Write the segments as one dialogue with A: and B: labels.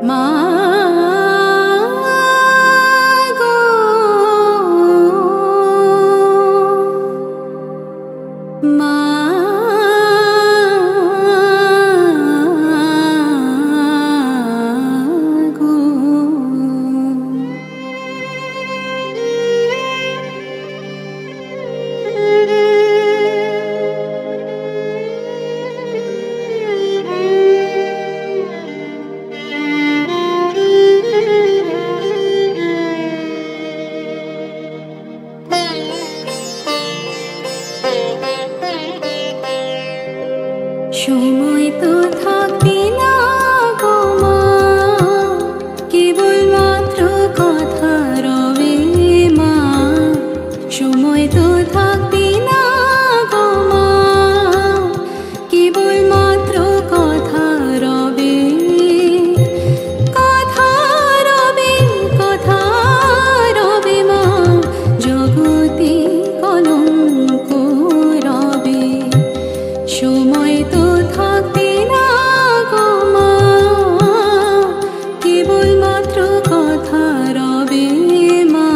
A: মা গো মা সময় তো থাকবে না গো মা, কেবলমাত্র কথা রবে মা। সময় তো থাকবে না গো মা, কেবলমাত্র কথা রবে। কথা রবে, কথা রবে মা, জগতে কলঙ্ক রবে। সময় তো থাকবে না গো মা, কেবলমাত্র কথা রবে মা।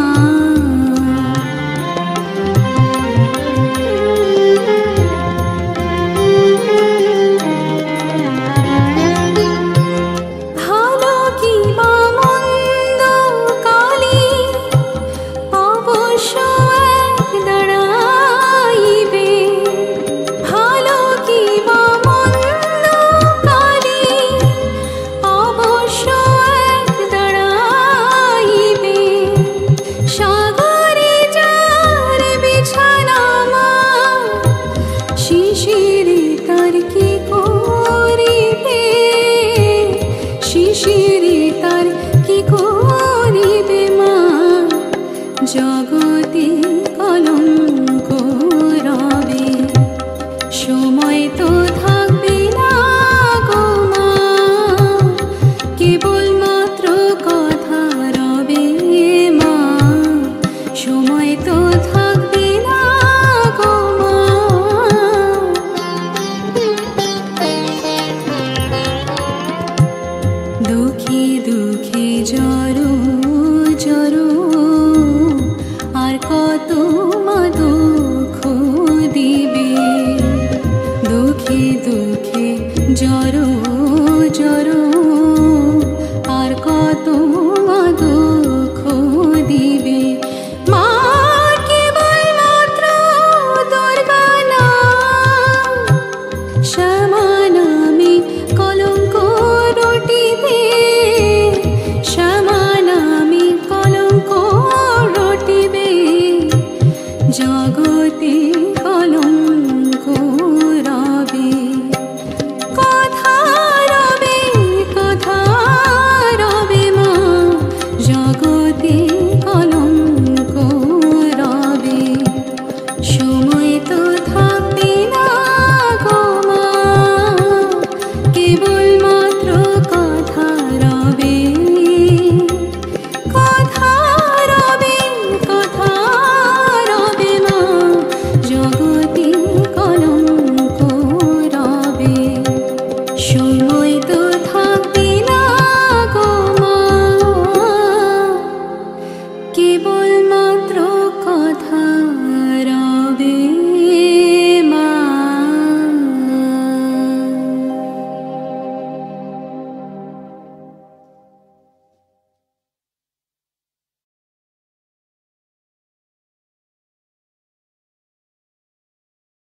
A: ভালো কি বা মন্দ কালে অবশ্য এক দাঁড়াইবে। ভালো কি বা মন্দ কালে অবশ্য এক দাঁড়াইবে। সাগরে যার বিছানা মা, শিশিরে তার কি করিবে। শিশিরে তার কি করিবে মা, জগতে কলঙ্ক রবে। সময় তো থাকবে না গো মা, কেবলমাত্র কথা রবে মা। সময় তো থাকবে না গো মা। দুঃখে দুঃখে জড়ো জড়ো, আর কত মা দুঃখ দিবে। দুঃখে দুঃখে জড়ো